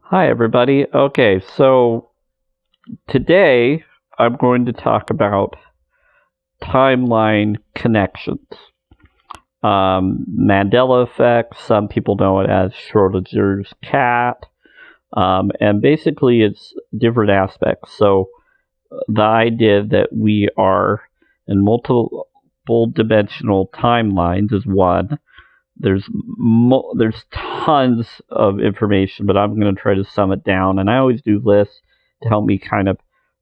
Hi, everybody. Okay, so today I'm going to talk about timeline connections. Mandela effect, some people know it as Schrodinger's cat, and basically it's different aspects. So the idea that we are in multiple dimensional timelines is one. There's tons of information, but I'm going to try to sum it down. And I always do lists to help me kind of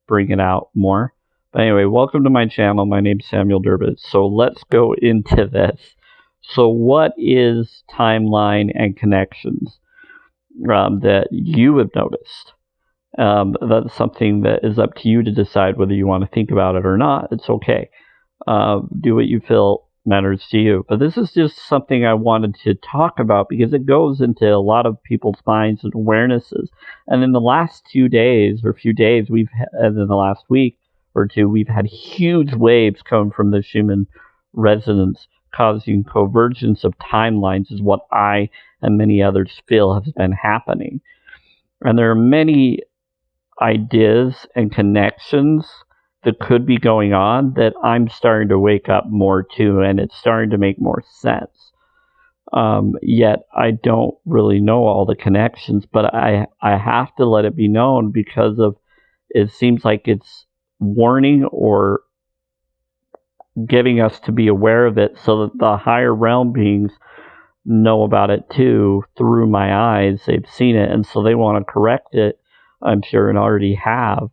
bring it out more. But anyway, welcome to my channel. My name's Samuel Durbin. So let's go into this. So what is timeline and connections that you have noticed? That's something that is up to you to decide whether you want to think about it or not. It's okay. Do what you feel matters to you. But this is just something I wanted to talk about because it goes into a lot of people's minds and awarenesses. And in the last 2 days or few days, and in the last week or two, we've had huge waves come from the Schumann resonance, causing convergence of timelines, is what I and many others feel has been happening. And there are many ideas and connections that could be going on that I'm starting to wake up more to, and it's starting to make more sense. Yet I don't really know all the connections, but I have to let it be known because of it seems like it's warning or getting us to be aware of it so that the higher realm beings know about it too through my eyes. They've seen it, and so they want to correct it, I'm sure, and already have.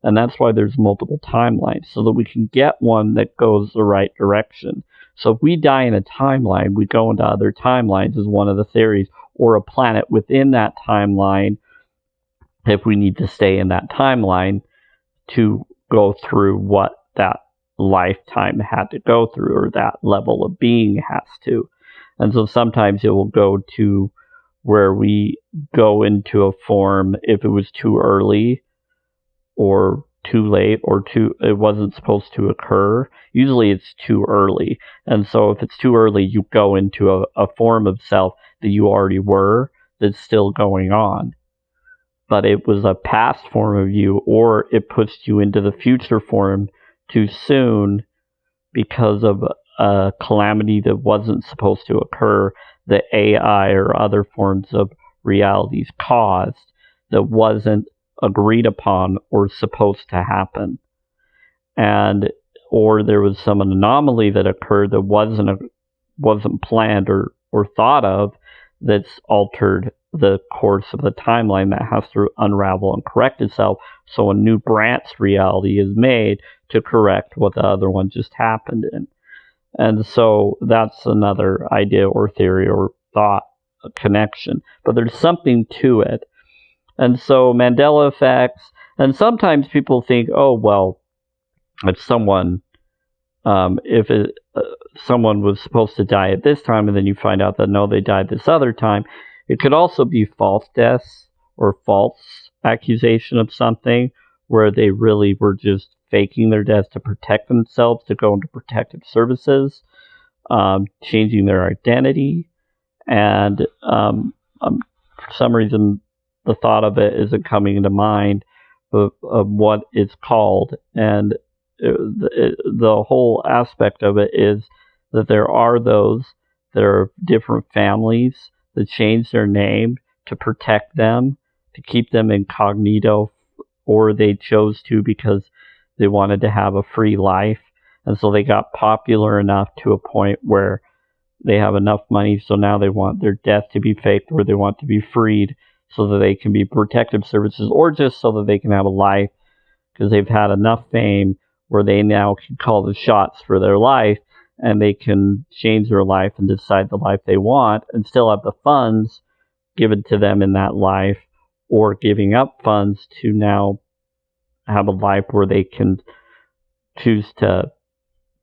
And that's why there's multiple timelines, so that we can get one that goes the right direction. So if we die in a timeline, we go into other timelines is one of the theories, or a planet within that timeline if we need to stay in that timeline to go through what that lifetime had to go through, or that level of being has to. And so sometimes it will go to where we go into a form if it was too early or too late or it wasn't supposed to occur. Usually it's too early. And so if it's too early, you go into a form of self that you already were that's still going on. But it was a past form of you, or it puts you into the future form too soon because of a calamity that wasn't supposed to occur, that AI or other forms of realities caused, that wasn't agreed upon or supposed to happen. And or there was some anomaly that occurred that wasn't planned or thought of, that's altered the course of the timeline that has to unravel and correct itself, so a new branch reality is made to correct what the other one just happened in. And so that's another idea or theory or thought, a connection. But there's something to it. And so Mandela effects, and sometimes people think, oh, well, if someone someone was supposed to die at this time, and then you find out that no, they died this other time. It could also be false deaths or false accusation of something where they really were just faking their deaths to protect themselves, to go into protective services, changing their identity. And for some reason, the thought of it isn't coming into mind of what it's called. And the whole aspect of it is that there are those that are different families that change their name to protect them, to keep them incognito, or they chose to because they wanted to have a free life. And so they got popular enough to a point where they have enough money, so now they want their death to be faked, or they want to be freed so that they can be protective services, or just so that they can have a life because they've had enough fame where they now can call the shots for their life, and they can change their life and decide the life they want and still have the funds given to them in that life, or giving up funds to now have a life where they can choose to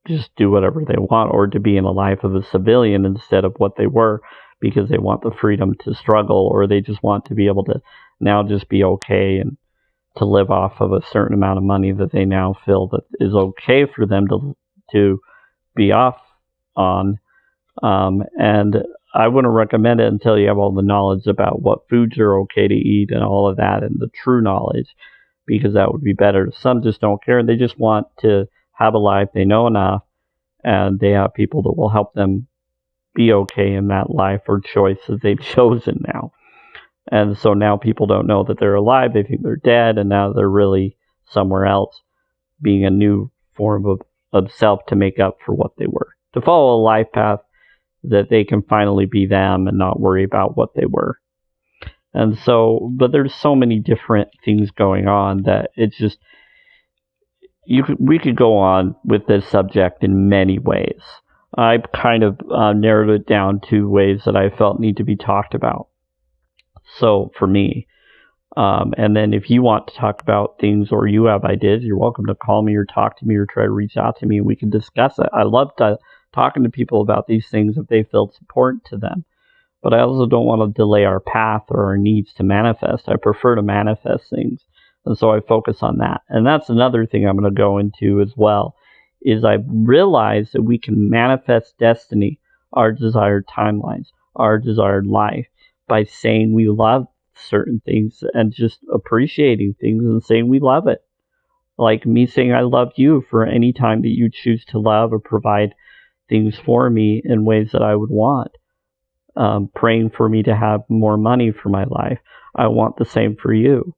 just do whatever they want, or to be in a life of a civilian instead of what they were, because they want the freedom to struggle, or they just want to be able to now just be okay and to live off of a certain amount of money that they now feel that is okay for them to be off on. And I wouldn't recommend it until you have all the knowledge about what foods are okay to eat and all of that, and the true knowledge, because that would be better. Some just don't care. They just want to have a life. They know enough, and they have people that will help them be okay in that life or choice that they've chosen now. And so now people don't know that they're alive. They think they're dead, and now they're really somewhere else, being a new form of self to make up for what they were, to follow a life path that they can finally be them and not worry about what they were. And so, but there's so many different things going on that it's just, we could go on with this subject in many ways. I've kind of narrowed it down to ways that I felt need to be talked about. So for me, and then if you want to talk about things or you have ideas, you're welcome to call me or talk to me or try to reach out to me and we can discuss it. I love talking to people about these things if they feel it's important to them. But I also don't want to delay our path or our needs to manifest. I prefer to manifest things. And so I focus on that. And that's another thing I'm going to go into as well, is I've realized that we can manifest destiny, our desired timelines, our desired life, by saying we love certain things and just appreciating things and saying we love it. Like me saying I love you for any time that you choose to love or provide things for me in ways that I would want. Praying for me to have more money for my life. I want the same for you.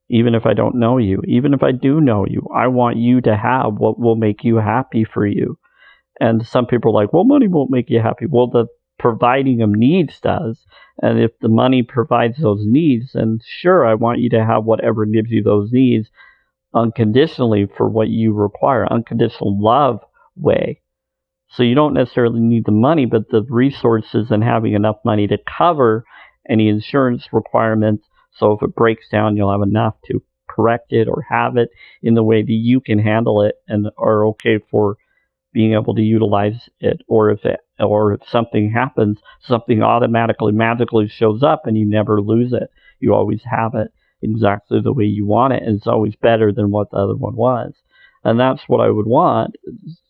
Even if I don't know you, even if I do know you, I want you to have what will make you happy for you. And some people are like, well, money won't make you happy. Well, the providing of needs does. And if the money provides those needs, then sure, I want you to have whatever gives you those needs unconditionally for what you require, unconditional love way. So you don't necessarily need the money, but the resources and having enough money to cover any insurance requirements. So if it breaks down, you'll have enough to correct it or have it in the way that you can handle it and are okay for being able to utilize it. Or if something happens, something automatically, magically shows up and you never lose it. You always have it exactly the way you want it, and it's always better than what the other one was. And that's what I would want,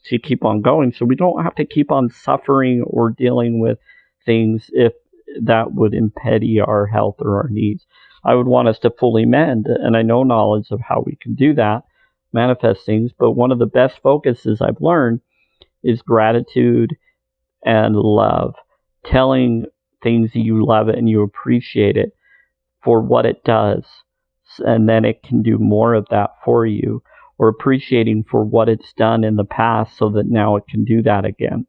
to keep on going, so we don't have to keep on suffering or dealing with things if that would impede our health or our needs. I would want us to fully mend, and I know knowledge of how we can do that, manifest things, but one of the best focuses I've learned is gratitude and love. Telling things that you love it and you appreciate it for what it does, and then it can do more of that for you, or appreciating for what it's done in the past so that now it can do that again.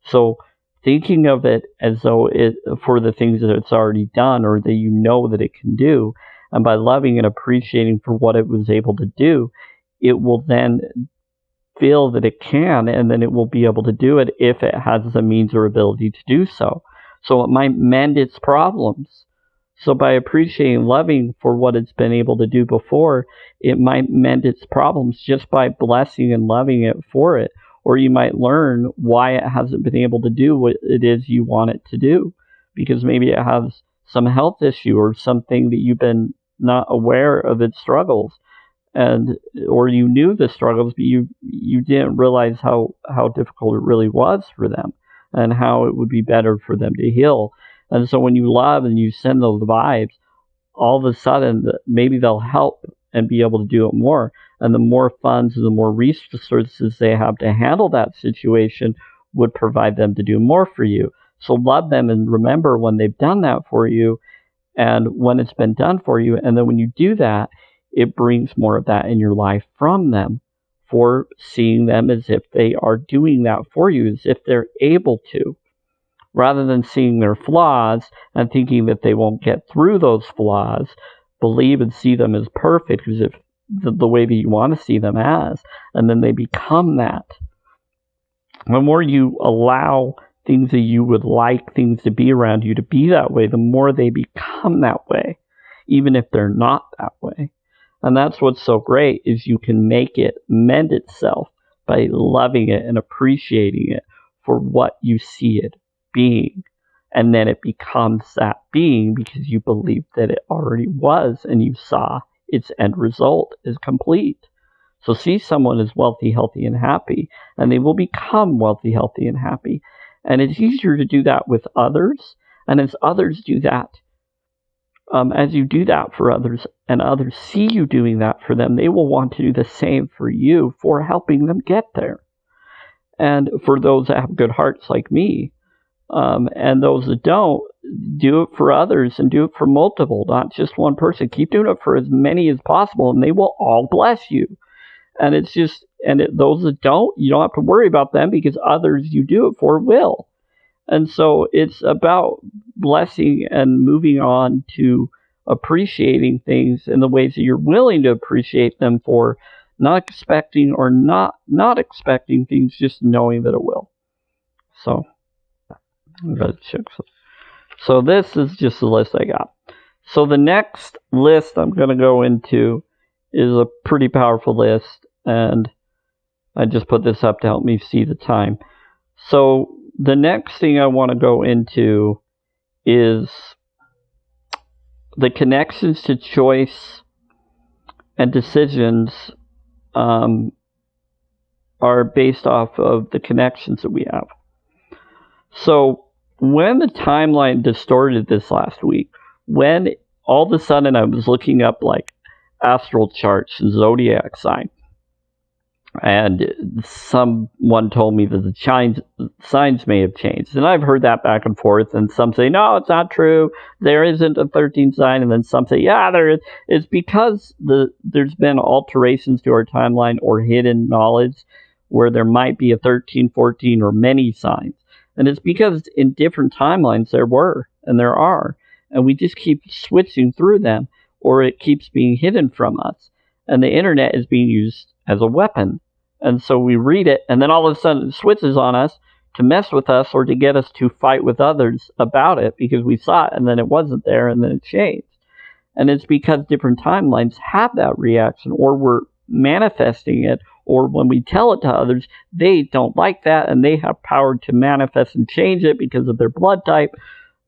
So thinking of it as though it for the things that it's already done or that you know that it can do, and by loving and appreciating for what it was able to do, it will then feel that it can, and then it will be able to do it if it has the means or ability to do so. So it might mend its problems. So by appreciating, loving for what it's been able to do before, it might mend its problems just by blessing and loving it for it. Or you might learn why it hasn't been able to do what it is you want it to do. Because maybe it has some health issue or something that you've been not aware of its struggles. Or you knew the struggles, but you didn't realize how difficult it really was for them and how it would be better for them to heal. And so when you love and you send those vibes, all of a sudden maybe they'll help and be able to do it more. And the more funds and the more resources they have to handle that situation would provide them to do more for you. So love them and remember when they've done that for you and when it's been done for you. And then when you do that, it brings more of that in your life from them, for seeing them as if they are doing that for you, as if they're able to. Rather than seeing their flaws and thinking that they won't get through those flaws, believe and see them as perfect, as if the way that you want to see them as, and then they become that. The more you allow things that you would like things to be around you to be that way, the more they become that way, even if they're not that way. And that's what's so great, is you can make it mend itself by loving it and appreciating it for what you see it being, and then it becomes that being because you believe that it already was and you saw its end result is complete. So see someone as wealthy, healthy, and happy, and they will become wealthy, healthy, and happy. And it's easier to do that with others. And as others do that, as you do that for others and others see you doing that for them, they will want to do the same for you for helping them get there. And for those that have good hearts like me, and those that don't, do it for others and do it for multiple, not just one person. Keep doing it for as many as possible, and they will all bless you. And it's just, those that don't, you don't have to worry about them, because others you do it for will. And so it's about blessing and moving on to appreciating things in the ways that you're willing to appreciate them for, not expecting or not expecting things, just knowing that it will. So I'm going to check. So this is just the list I got. So the next list I'm going to go into is a pretty powerful list, and I just put this up to help me see the time. So the next thing I want to go into is the connections to choice and decisions are based off of the connections that we have. So when the timeline distorted this last week, when all of a sudden I was looking up like astral charts and zodiac sign, and someone told me that the signs may have changed. And I've heard that back and forth, and some say, no, it's not true, there isn't a 13th sign, and then some say, yeah, there is. It's because there's been alterations to our timeline or hidden knowledge where there might be a 13, 14, or many signs. And it's because in different timelines there were, and there are, and we just keep switching through them, or it keeps being hidden from us. And the internet is being used as a weapon. And so we read it, and then all of a sudden it switches on us to mess with us or to get us to fight with others about it because we saw it, and then it wasn't there, and then it changed. And it's because different timelines have that reaction, or we're manifesting it, or when we tell it to others, they don't like that, and they have power to manifest and change it because of their blood type.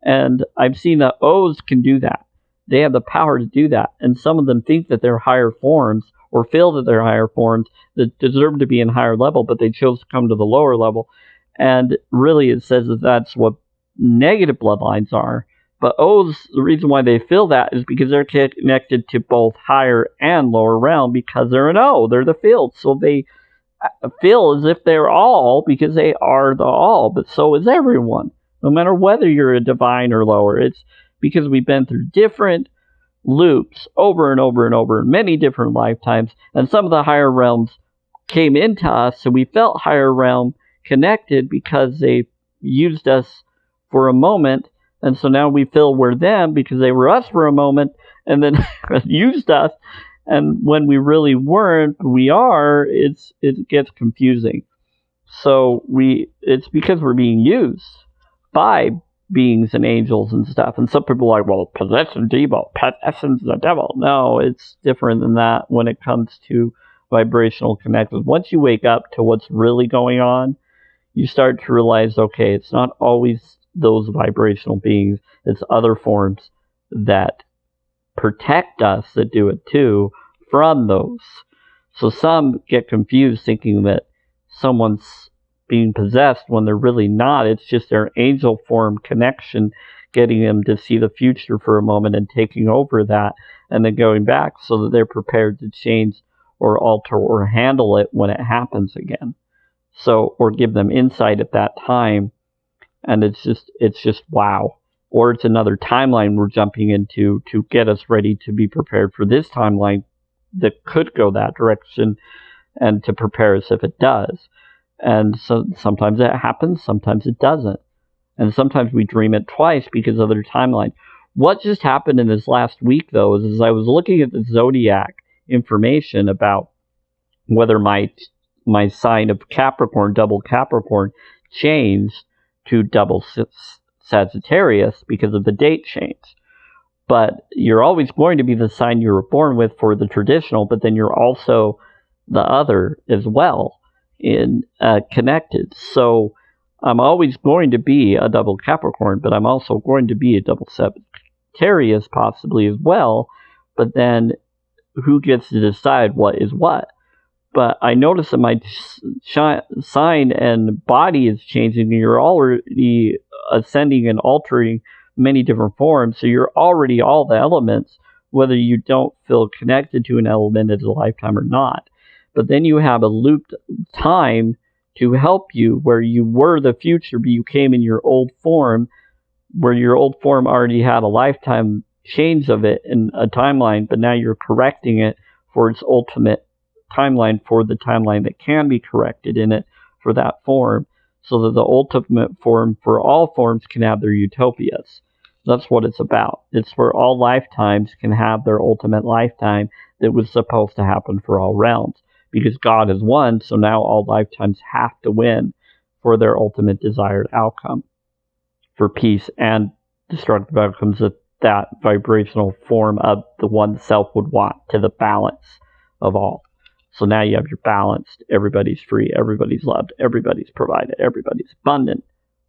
And I've seen that O's can do that. They have the power to do that. And some of them think that they're higher forms, or feel that they're higher forms that deserve to be in higher level, but they chose to come to the lower level. And really it says that that's what negative bloodlines are. But O's, the reason why they feel that is because they're connected to both higher and lower realm, because they're an O, they're the field. So they feel as if they're all, because they are the all, but so is everyone. No matter whether you're a divine or lower, it's because we've been through different loops over and over and over in many different lifetimes, and some of the higher realms came into us, so we felt higher realm connected because they used us for a moment, and so now we feel we're them because they were us for a moment and then used us, and when we really weren't, we are, it gets confusing. So it's because we're being used by beings and angels and stuff. And some people are like, well, possession's evil, possession's the devil. No, it's different than that when it comes to vibrational connections. Once you wake up to what's really going on, you start to realize, okay, it's not always those vibrational beings, it's other forms that protect us that do it too from those. So some get confused thinking that someone's being possessed when they're really not. It's just their angel form connection getting them to see the future for a moment and taking over that and then going back so that they're prepared to change or alter or handle it when it happens again. So, or give them insight at that time. And it's just wow. Or it's another timeline we're jumping into to get us ready to be prepared for this timeline that could go that direction and to prepare us if it does. And so sometimes it happens, sometimes it doesn't. And sometimes we dream it twice because of their timeline. What just happened in this last week, though, is I was looking at the zodiac information about whether my sign of Capricorn, double Capricorn, changed to double Sagittarius because of the date change. But you're always going to be the sign you were born with for the traditional, but then you're also the other as well. In connected. So I'm always going to be a double Capricorn, but I'm also going to be a double Sagittarius possibly as well. But then who gets to decide what is what? but I notice that my sign and body is changing, and you're already ascending and altering many different forms, so you're already all the elements, whether you don't feel connected to an element as a lifetime or not. But then you have a looped time to help you where you were the future, but you came in your old form, where your old form already had a lifetime change of it in a timeline, but now you're correcting it for its ultimate timeline, for the timeline that can be corrected in it for that form, so that the ultimate form for all forms can have their utopias. That's what it's about. It's where all lifetimes can have their ultimate lifetime that was supposed to happen for all realms. Because God is one, so now all lifetimes have to win for their ultimate desired outcome, for peace and destructive outcomes that vibrational form of the one self would want, to the balance of all. So now you have your balanced, everybody's free, everybody's loved, everybody's provided, everybody's abundant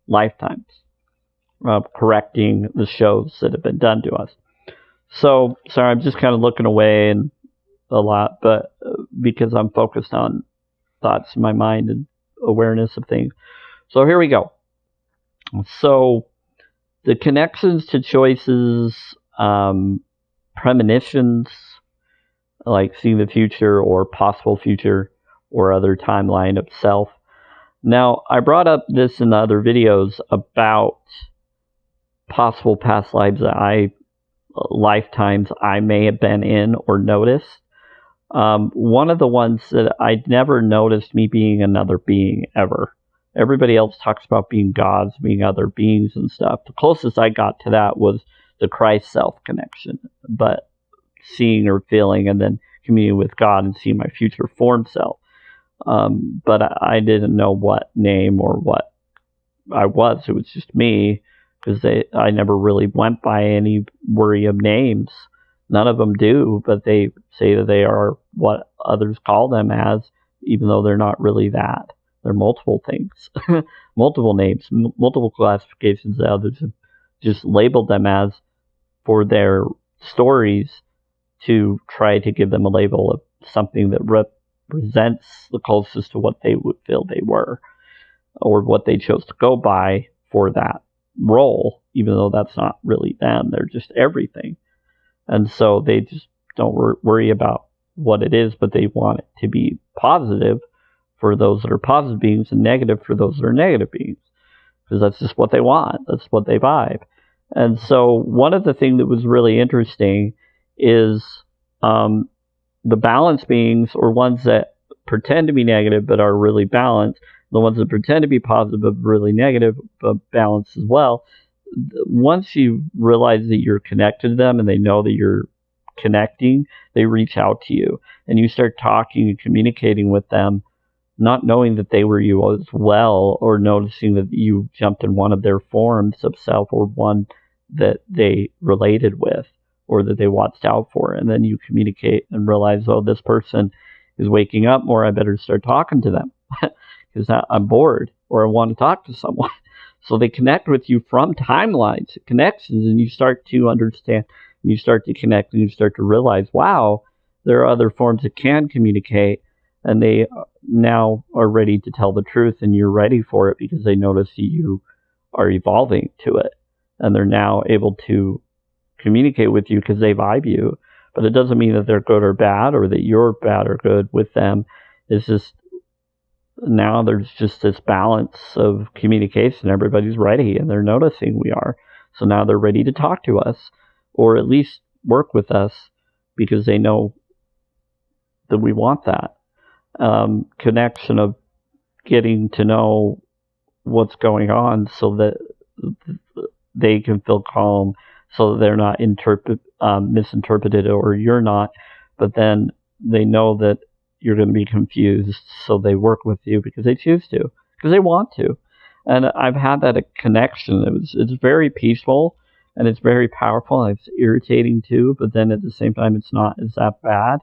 lifetimes, correcting the shows that have been done to us. So, sorry, I'm just kind of looking away and a lot, but because I'm focused on thoughts in my mind and awareness of things. So here we go. So the connections to choices, premonitions, like seeing the future or possible future or other timeline of self. Now, I brought up this in the other videos about possible past lifetimes I may have been in or noticed. One of the ones that I'd never noticed me being another being ever. Everybody else talks about being gods, being other beings and stuff. The closest I got to that was the Christ self connection, but seeing or feeling and then communing with God and seeing my future form self. But I didn't know what name or what I was. It was just me, because I never really went by any worry of names. None of them do, but they say that they are what others call them as, even though they're not really that. They're multiple things, multiple names, multiple classifications that others have just labeled them as for their stories, to try to give them a label of something that represents the closest to what they would feel they were, or what they chose to go by for that role, even though that's not really them. They're just everything. And so they just don't worry about what it is, but they want it to be positive for those that are positive beings and negative for those that are negative beings, because that's just what they want. That's what they vibe. And so one of the things that was really interesting is the balanced beings, or ones that pretend to be negative but are really balanced, the ones that pretend to be positive but really negative but balanced as well. Once you realize that you're connected to them and they know that you're connecting, they reach out to you and you start talking and communicating with them, not knowing that they were you as well, or noticing that you jumped in one of their forms of self, or one that they related with or that they watched out for. And then you communicate and realize, oh, this person is waking up more, I better start talking to them because I'm bored or I want to talk to someone. So they connect with you from timelines, connections, and you start to understand, and you start to connect, and you start to realize, wow, there are other forms that can communicate, and they now are ready to tell the truth, and you're ready for it because they notice you are evolving to it, and they're now able to communicate with you because they vibe you. But it doesn't mean that they're good or bad, or that you're bad or good with them. It's just now there's just this balance of communication. Everybody's ready and they're noticing we are. So now they're ready to talk to us, or at least work with us, because they know that we want that connection of getting to know what's going on, so that they can feel calm, so that they're not misinterpreted, or you're not, but then they know that you're going to be confused, so they work with you because they choose to, because they want to. And I've had that connection. It's very peaceful, and it's very powerful, and it's irritating too, but then at the same time it's not as that bad.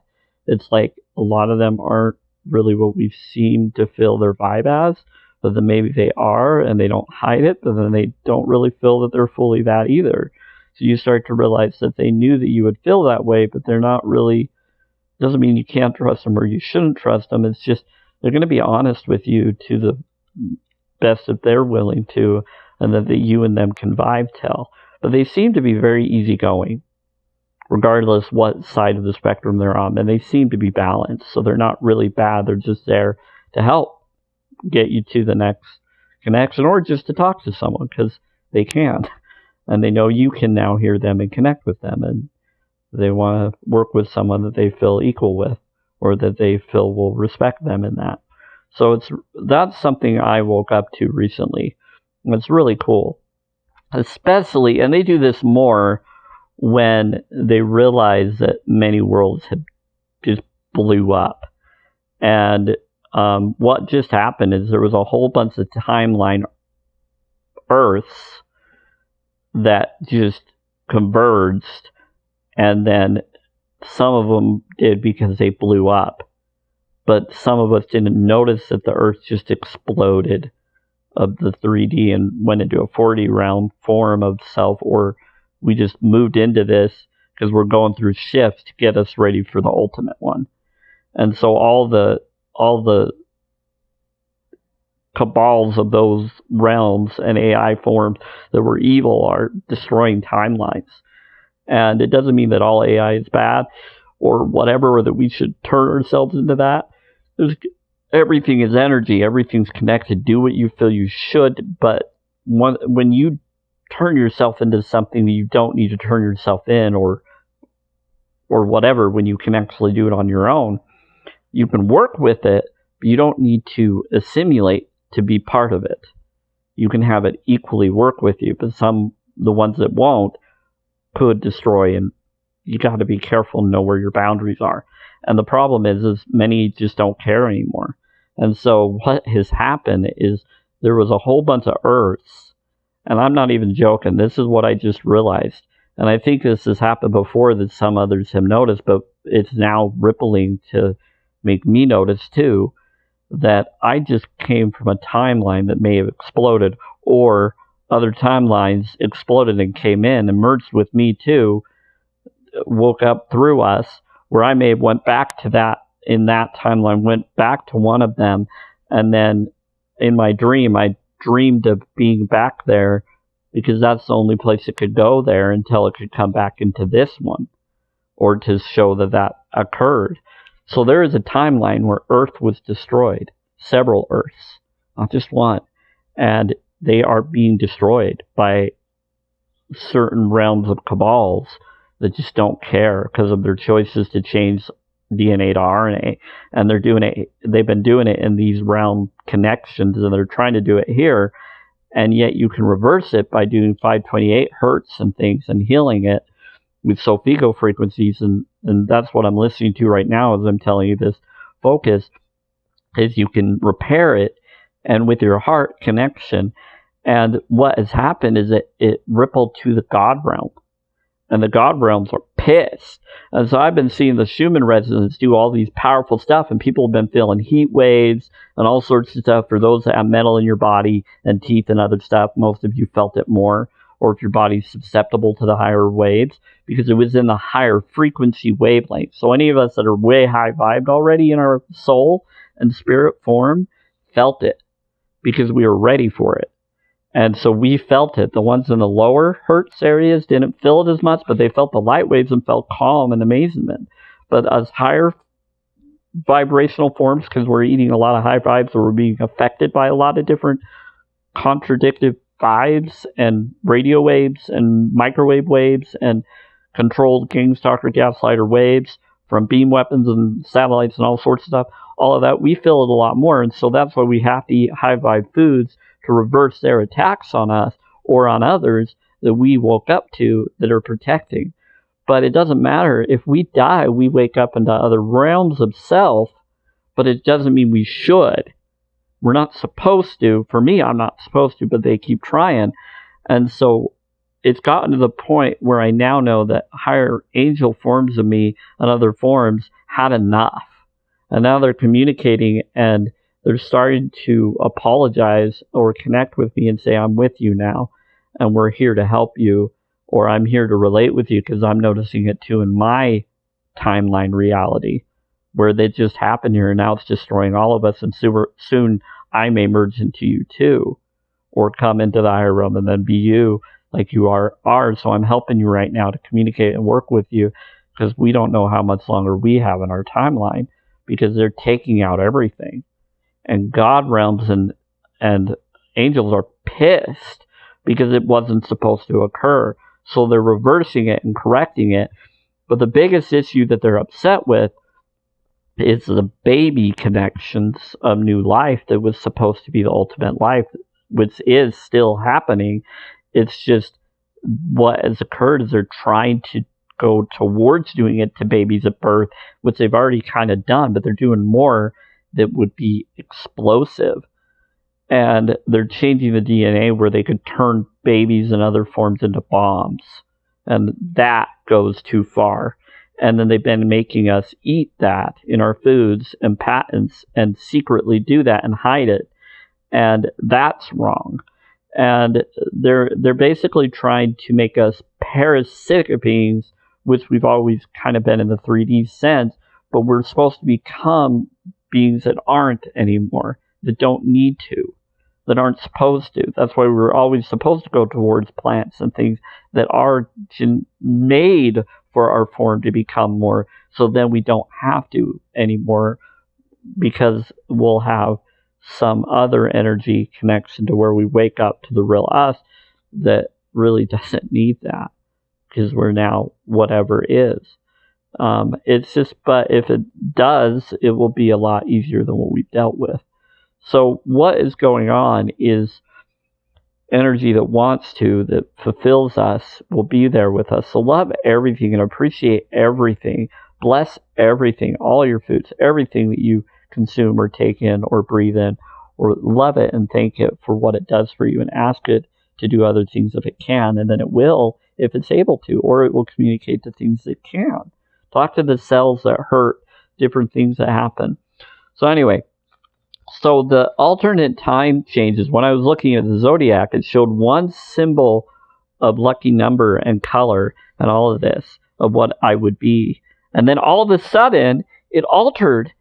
It's like a lot of them aren't really what we seem to feel their vibe as, but then maybe they are, and they don't hide it, but then they don't really feel that they're fully that either. So you start to realize that they knew that you would feel that way, but they're not really Doesn't mean you can't trust them or you shouldn't trust them. It's just they're going to be honest with you to the best that they're willing to, and that you and them can vibe tell. But they seem to be very easygoing, regardless what side of the spectrum they're on, and they seem to be balanced. So they're not really bad. They're just there to help get you to the next connection, or just to talk to someone because they can, and they know you can now hear them and connect with them, and they want to work with someone that they feel equal with, or that they feel will respect them in that. So that's something I woke up to recently. It's really cool, especially, and they do this more when they realize that many worlds have just blew up. And what just happened is there was a whole bunch of timeline Earths that just converged, and then some of them did because they blew up. But some of us didn't notice that the Earth just exploded of the 3D and went into a 4D realm form of self, or we just moved into this because we're going through shifts to get us ready for the ultimate one. And so all the cabals of those realms and AI forms that were evil are destroying timelines. And it doesn't mean that all AI is bad or whatever, or that we should turn ourselves into that. Everything is energy. Everything's connected. Do what you feel you should. But when you turn yourself into something that you don't need to turn yourself in, or whatever, when you can actually do it on your own, you can work with it, but you don't need to assimilate to be part of it. You can have it equally work with you, but the ones that won't, could destroy, and you got to be careful and know where your boundaries are. And the problem is many just don't care anymore. And so what has happened is there was a whole bunch of Earths, and I'm not even joking, this is what I just realized. And I think this has happened before that some others have noticed, but it's now rippling to make me notice too, that I just came from a timeline that may have exploded, or other timelines exploded and came in and merged with me too, woke up through us, where I may have went back to that, in that timeline, went back to one of them, and then in my dream, I dreamed of being back there because that's the only place it could go there until it could come back into this one, or to show that occurred. So there is a timeline where Earth was destroyed, several Earths, not just one, and they are being destroyed by certain realms of cabals that just don't care because of their choices to change DNA to RNA, and they've been doing it in these realm connections, and they're trying to do it here, and yet you can reverse it by doing 528 hertz and things and healing it with Sofigo frequencies, and that's what I'm listening to right now as I'm telling you this. Focus is you can repair it, and with your heart connection. And what has happened is it rippled to the God realm, and the God realms are pissed. And so I've been seeing the Schumann resonance do all these powerful stuff, and people have been feeling heat waves and all sorts of stuff. For those that have metal in your body and teeth and other stuff, most of you felt it more, or if your body's susceptible to the higher waves, because it was in the higher frequency wavelength. So any of us that are way high vibed already in our soul and spirit form felt it because we were ready for it. And so we felt it. The ones in the lower hertz areas didn't feel it as much, but they felt the light waves and felt calm and amazement. But us higher vibrational forms, because we're eating a lot of high vibes, or we're being affected by a lot of different contradictive vibes and radio waves and microwave waves and controlled king stalker gaslighter waves from beam weapons and satellites and all sorts of stuff, all of that, we feel it a lot more. And so that's why we have to eat high vibe foods to reverse their attacks on us or on others that we woke up to that are protecting. But it doesn't matter. If we die, we wake up into other realms of self, but it doesn't mean we should. We're not supposed to. For me, I'm not supposed to, but they keep trying. And so it's gotten to the point where I now know that higher angel forms of me and other forms had enough. And now they're communicating, and they're starting to apologize or connect with me and say, I'm with you now, and we're here to help you, or I'm here to relate with you because I'm noticing it too in my timeline reality. where they just happen here and now it's destroying all of us, and soon I may merge into you too, or come into the higher realm and then be you like you are. So I'm helping you right now to communicate and work with you, because we don't know how much longer we have in our timeline, because they're taking out everything. And God realms and angels are pissed because it wasn't supposed to occur. So they're reversing it and correcting it. But the biggest issue that they're upset with is the baby connections of new life that was supposed to be the ultimate life, which is still happening. It's just what has occurred is they're trying to go towards doing it to babies at birth, which they've already kind of done, but they're doing more that would be explosive. And they're changing the DNA where they could turn babies and other forms into bombs. And that goes too far. And then they've been making us eat that in our foods and patents and secretly do that and hide it. And that's wrong. And they're basically trying to make us parasitic beings, which we've always kind of been in the 3D sense, but we're supposed to become beings that aren't anymore, that don't need to, that aren't supposed to. That's why we're always supposed to go towards plants and things that are made for our form to become more, so then we don't have to anymore, because we'll have some other energy connection to where we wake up to the real us that really doesn't need that, because we're now whatever is. It's just, but if it does, it will be a lot easier than what we've dealt with. So what is going on is energy that wants to, that fulfills us, will be there with us. So love everything and appreciate everything. Bless everything, all your foods, everything that you consume or take in or breathe in, or love it and thank it for what it does for you, and ask it to do other things if it can, and then it will if it's able to, or it will communicate the things that can. Talk to the cells that hurt, different things that happen. So anyway, so the alternate time changes. When I was looking at the zodiac, it showed one symbol of lucky number and color and all of this of what I would be. And then all of a sudden, it altered.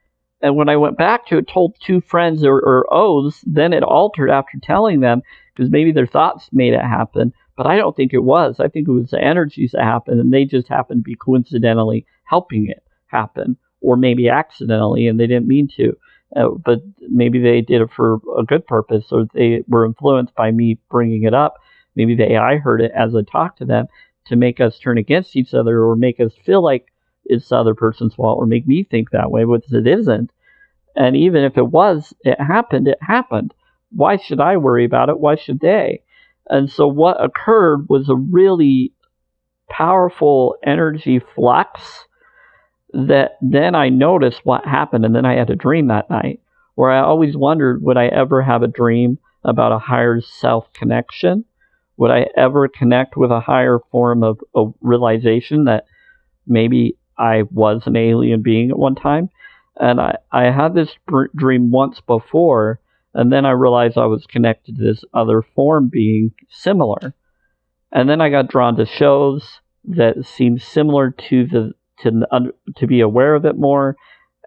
And when I went back to it, told two friends or O's, then it altered after telling them, because maybe their thoughts made it happen. But I don't think it was. I think it was the energies that happened, and they just happened to be coincidentally helping it happen, or maybe accidentally, and they didn't mean to. But maybe they did it for a good purpose, or they were influenced by me bringing it up. Maybe the AI heard it as I talked to them to make us turn against each other, or make us feel like it's the other person's fault, or make me think that way, which it isn't. And even if it was, it happened, it happened. Why should I worry about it? Why should they? And so what occurred was a really powerful energy flux that then I noticed what happened, and then I had a dream that night where I always wondered, would I ever have a dream about a higher self connection? Would I ever connect with a higher form of realization that maybe I was an alien being at one time? And I had this dream once before, and then I realized I was connected to this other form being similar. And then I got drawn to shows that seemed similar to be aware of it more.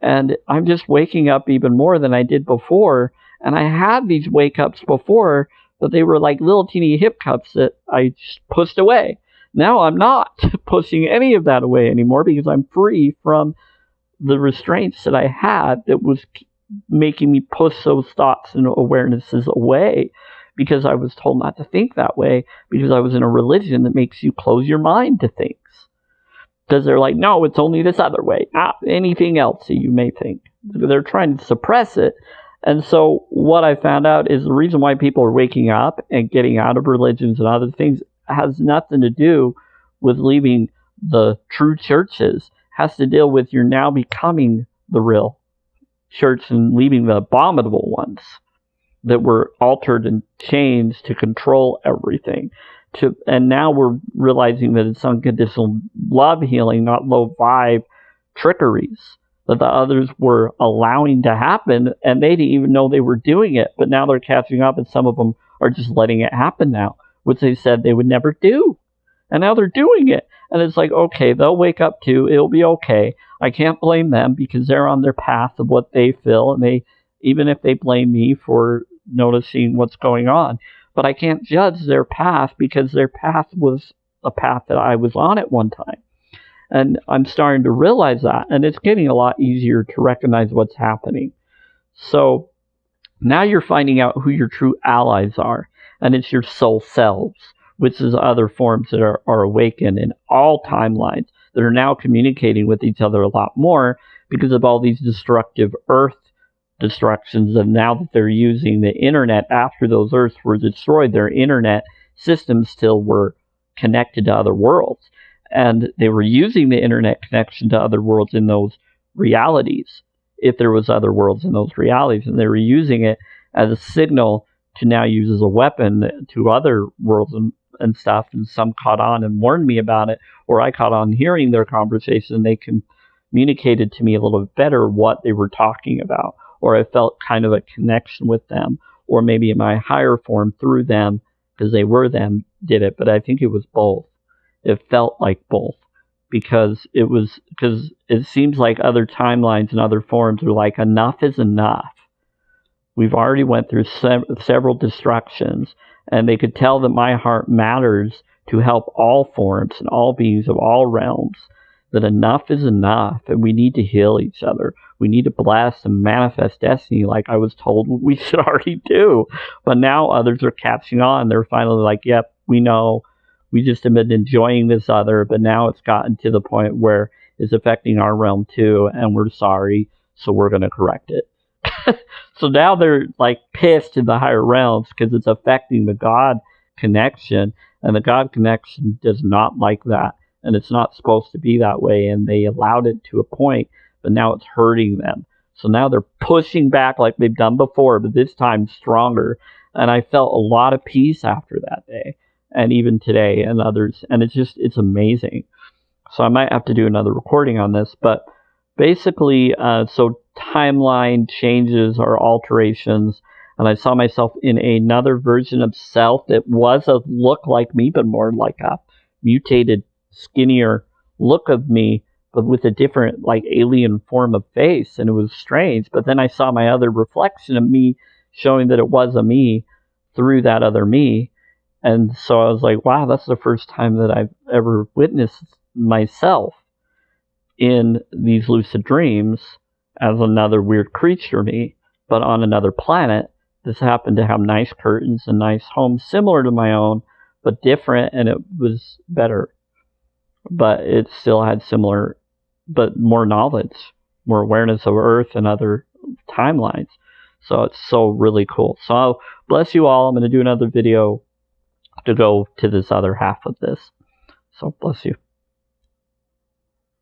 And I'm just waking up even more than I did before. And I had these wake-ups before, but they were like little teeny hiccups that I just pushed away. Now I'm not pushing any of that away anymore, because I'm free from the restraints that I had that was making me push those thoughts and awarenesses away, because I was told not to think that way, because I was in a religion that makes you close your mind to things. Because they're like, no, it's only this other way, not anything else that you may think. They're trying to suppress it. And so what I found out is the reason why people are waking up and getting out of religions and other things has nothing to do with leaving the true churches. Has to deal with you're now becoming the real church and leaving the abominable ones that were altered and changed to control everything. And now we're realizing that it's unconditional love healing, not low vibe trickeries that the others were allowing to happen, and they didn't even know they were doing it. But now they're catching up, and some of them are just letting it happen now, which they said they would never do. And now they're doing it. And it's like, okay, they'll wake up too. It'll be okay. I can't blame them because they're on their path of what they feel, and they, even if they blame me for noticing what's going on, but I can't judge their path because their path was a path that I was on at one time. And I'm starting to realize that, and it's getting a lot easier to recognize what's happening. So now you're finding out who your true allies are, and it's your soul selves, which is other forms that are awakened in all timelines that are now communicating with each other a lot more because of all these destructive earth destructions. And now that they're using the internet after those earths were destroyed, their internet systems still were connected to other worlds. And they were using the internet connection to other worlds in those realities, if there was other worlds in those realities, and they were using it as a signal to now use as a weapon to other worlds and stuff. And some caught on and warned me about it, or I caught on hearing their conversation, and they communicated to me a little bit better what they were talking about, or I felt kind of a connection with them, or maybe in my higher form through them, because they were them, did it. But I think it was both. It felt like both, because it seems like other timelines and other forms are like, enough is enough. We've already went through several destructions, and they could tell that my heart matters to help all forms and all beings of all realms, that enough is enough, and we need to heal each other. We need to bless and manifest destiny like I was told we should already do. But now others are catching on. They're finally like, yep, we know. We just have been enjoying this other, but now it's gotten to the point where it's affecting our realm too, and we're sorry, so we're going to correct it. So now they're like pissed in the higher realms because it's affecting the God connection, and the God connection does not like that, and it's not supposed to be that way, and they allowed it to a point, but now it's hurting them. So now they're pushing back like they've done before, but this time stronger. And I felt a lot of peace after that day, and even today, and others, and it's amazing. So I might have to do another recording on this, but basically, so timeline changes or alterations, and I saw myself in another version of self that was a look like me, but more like a mutated, skinnier look of me, but with a different, like, alien form of face, and it was strange. But then I saw my other reflection of me showing that it was a me through that other me, and so I was like, wow, that's the first time that I've ever witnessed myself in these lucid dreams as another weird creature me, but on another planet. This happened to have nice curtains and nice homes similar to my own, but different, and it was better. But it still had similar, but more knowledge, more awareness of Earth and other timelines. So it's so really cool. So bless you all. I'm going to do another video to go to this other half of this. So bless you.